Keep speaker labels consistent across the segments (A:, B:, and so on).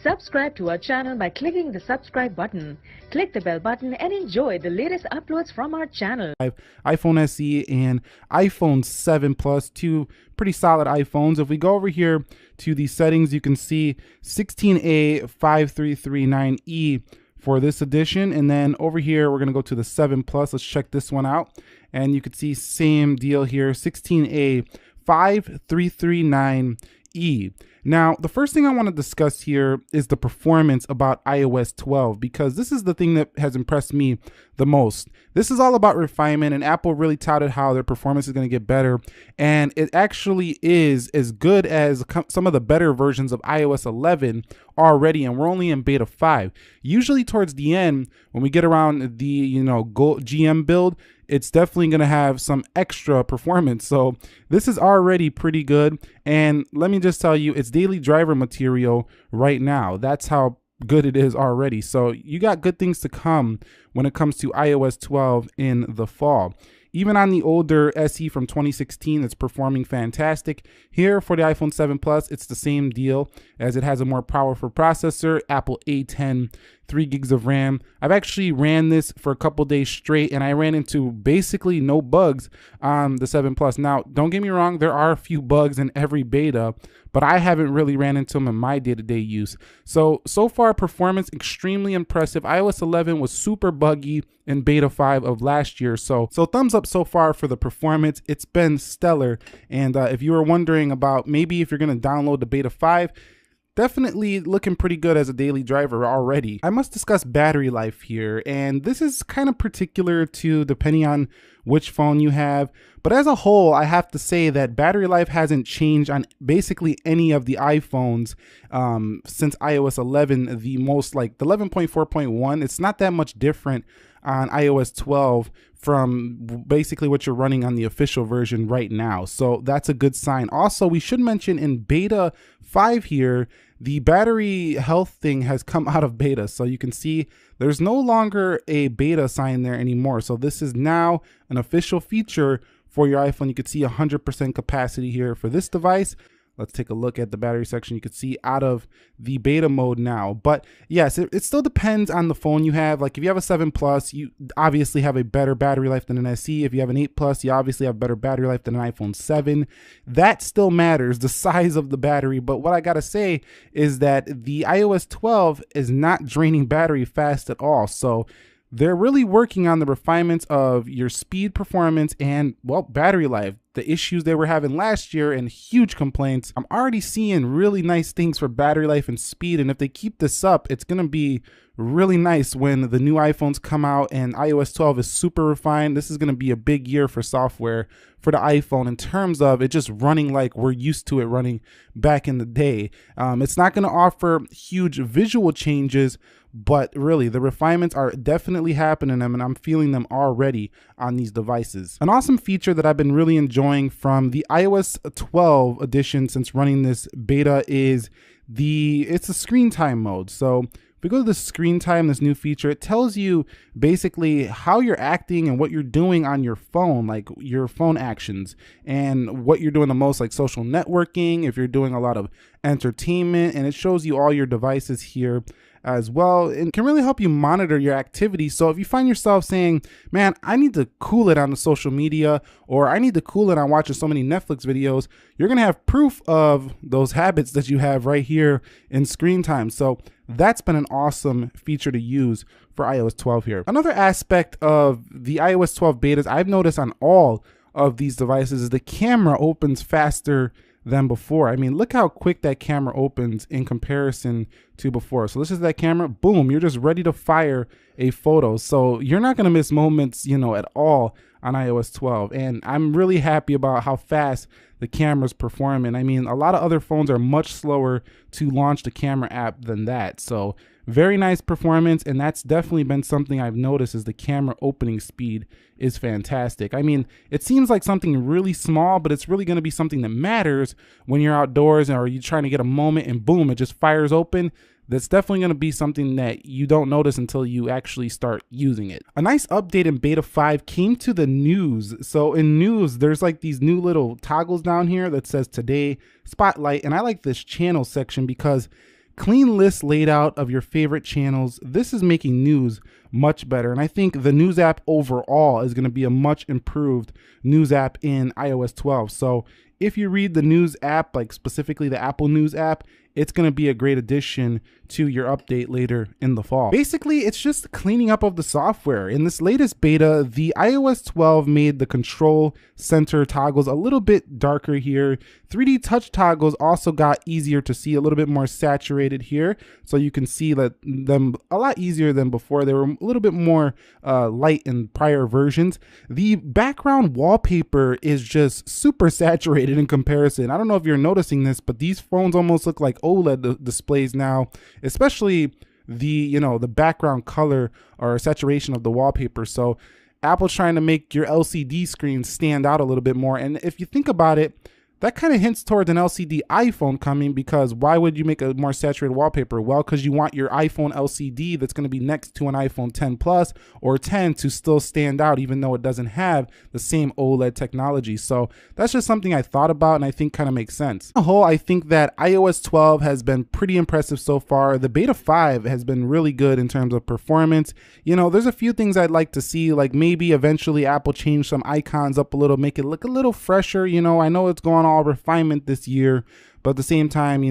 A: Subscribe to our channel by clicking the subscribe button. Click the bell button and enjoy the latest uploads from our channel.
B: iPhone SE and iPhone 7 Plus, two pretty solid iPhones. If we go over here to the settings, you can see 16A5339E for this edition, and then over here we're going to go to the 7 Plus. Let's check this one out, and you can see same deal here, 16A5339E. Now, the first thing I want to discuss here is the performance about iOS 12, because this is the thing that has impressed me the most. This is all about refinement, and Apple really touted how their performance is going to get better, and it actually is as good as some of the better versions of iOS 11 already, and we're only in beta 5. Usually towards the end, when we get around the GM build, it's definitely going to have some extra performance. So this is already pretty good, and let me just tell you, it's daily driver material right now. That's how good it is already. So you got good things to come when it comes to iOS 12 in the fall. Even on the older SE from 2016, it's performing fantastic. Here for the iPhone 7 Plus, it's the same deal, as it has a more powerful processor, Apple A10, 3 gigs of RAM. I've actually ran this for a couple days straight, and I ran into basically no bugs on the 7 Plus. Now, don't get me wrong, there are a few bugs in every beta, but I haven't really ran into them in my day-to-day use. So far, performance extremely impressive. iOS 11 was super buggy in beta 5 of last year. So thumbs up so far for the performance. It's been stellar. And if you were wondering about maybe if you're going to download the beta 5, definitely looking pretty good as a daily driver already. I must discuss battery life here, and this is kind of particular to depending on which phone you have, but as a whole, I have to say that battery life hasn't changed on basically any of the iPhones since iOS 11, the most, like the 11.4.1. It's not that much different on iOS 12 from basically what you're running on the official version right now. So that's a good sign. Also, we should mention in beta 5 here, the battery health thing has come out of beta. So you can see there's no longer a beta sign there anymore. So this is now an official feature for your iPhone. You can see 100% capacity here for this device. Let's take a look at the battery section. You can see out of the beta mode now. But yes, it still depends on the phone you have. Like if you have a 7 Plus, you obviously have a better battery life than an SE. If you have an 8 Plus, you obviously have better battery life than an iPhone 7. That still matters, the size of the battery. But what I gotta say is that the iOS 12 is not draining battery fast at all. So they're really working on the refinements of your speed, performance, and, well, battery life. The issues they were having last year and huge complaints. I'm already seeing really nice things for battery life and speed, and if they keep this up, it's going to be really nice when the new iPhones come out and iOS 12 is super refined. This is going to be a big year for software for the iPhone in terms of it just running like we're used to it running back in the day. It's not going to offer huge visual changes, but really the refinements are definitely happening, and I'm feeling them already on these devices. An awesome feature that I've been really enjoying from the iOS 12 edition since running this beta is it's a screen time mode. So if we go to the screen time, this new feature, it tells you basically how you're acting and what you're doing on your phone, like your phone actions and what you're doing the most, like social networking, if you're doing a lot of entertainment, and it shows you all your devices here as well, and can really help you monitor your activity. So if you find yourself saying, man, I need to cool it on the social media, or I need to cool it on watching so many Netflix videos, you're gonna have proof of those habits that you have right here in screen time. So that's been an awesome feature to use for iOS 12 here. Another aspect of the iOS 12 betas I've noticed on all of these devices is the camera opens faster than before. I mean, look how quick that camera opens in comparison to before. So this is that camera, boom, you're just ready to fire a photo. So you're not gonna miss moments, at all on iOS 12. And I'm really happy about how fast the camera's performing. I mean, a lot of other phones are much slower to launch the camera app than that. So very nice performance, and that's definitely been something I've noticed, is the camera opening speed is fantastic. I mean, it seems like something really small, but it's really going to be something that matters when you're outdoors or you're trying to get a moment and boom, it just fires open. That's definitely going to be something that you don't notice until you actually start using it. A nice update in beta 5 came to the news. So in news, there's like these new little toggles down here that says today, spotlight, and I like this channel section because clean list laid out of your favorite channels. This is making news much better. And I think the news app overall is going to be a much improved news app in iOS 12. So if you read the news app, like specifically the Apple News app, it's going to be a great addition to your update later in the fall. Basically, it's just cleaning up of the software. In this latest beta, the iOS 12 made the control center toggles a little bit darker here. 3D touch toggles also got easier to see, a little bit more saturated here. So you can see that them a lot easier than before. They were a little bit more light in prior versions. The background wallpaper is just super saturated in comparison. I don't know if you're noticing this, but these phones almost look like OLED displays now, especially the the background color or saturation of the wallpaper. So Apple's trying to make your LCD screen stand out a little bit more. And if you think about it, that kind of hints towards an LCD iPhone coming, because why would you make a more saturated wallpaper? Well, because you want your iPhone LCD that's going to be next to an iPhone 10 Plus or 10 to still stand out, even though it doesn't have the same OLED technology. So that's just something I thought about and I think kind of makes sense. On the whole, I think that iOS 12 has been pretty impressive so far. The beta 5 has been really good in terms of performance. There's a few things I'd like to see, like maybe eventually Apple change some icons up a little, make it look a little fresher. I know it's going all refinement this year, but at the same time,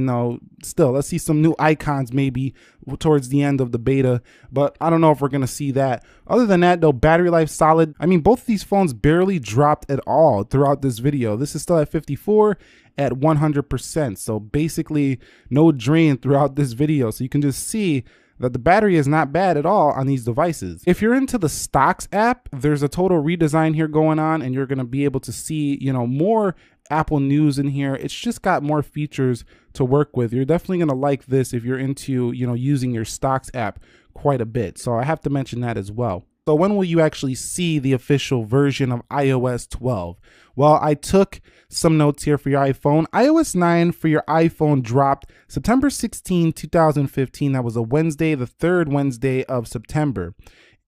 B: still let's see some new icons maybe towards the end of the beta, but I don't know if we're gonna see that. Other than that though, battery life solid. I mean, both of these phones barely dropped at all throughout this video. This is still at 54 at 100%, so basically no drain throughout this video. So you can just see that the battery is not bad at all on these devices. If you're into the Stocks app, there's a total redesign here going on, and you're gonna be able to see, more Apple News in here. It's just got more features to work with. You're definitely gonna like this if you're into, using your Stocks app quite a bit. So I have to mention that as well. So when will you actually see the official version of iOS 12? Well, I took some notes here for your iPhone. iOS 9 for your iPhone dropped September 16, 2015. That was a Wednesday, the third Wednesday of September.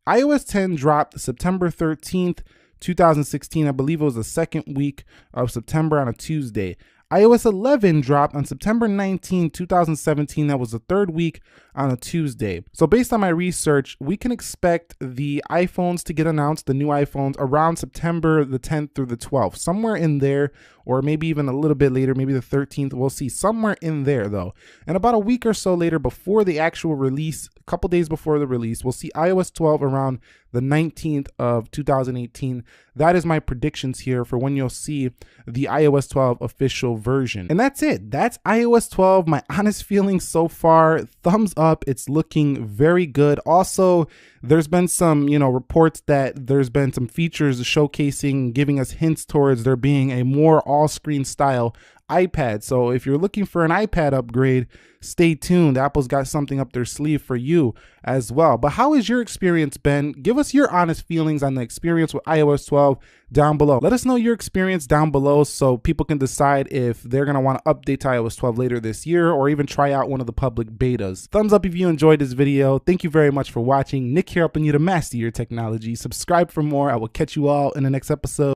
B: iOS 10 dropped September 13th, 2016. I believe it was the second week of September on a Tuesday. iOS 11 dropped on September 19, 2017. That was the third week on a Tuesday. So based on my research, we can expect the iPhones to get announced, the new iPhones, around September the 10th through the 12th, somewhere in there, or maybe even a little bit later, maybe the 13th. We'll see, somewhere in there though. And about a week or so later, before the actual release, a couple days before the release, we'll see iOS 12 around the 19th of 2018. That is my predictions here for when you'll see the iOS 12 official version. And that's it. That's iOS 12. My honest feelings so far, thumbs up. It's looking very good. Also, there's been some, reports that there's been some features showcasing, giving us hints towards there being a more all-screen style iPad. So if you're looking for an iPad upgrade, stay tuned. Apple's got something up their sleeve for you as well. But how has your experience been? Give us your honest feelings on the experience with iOS 12 down below. Let us know your experience down below so people can decide if they're going to want to update to iOS 12 later this year or even try out one of the public betas. Thumbs up if you enjoyed this video. Thank you very much for watching. Nick here, helping you to master your technology. Subscribe for more. I will catch you all in the next episode.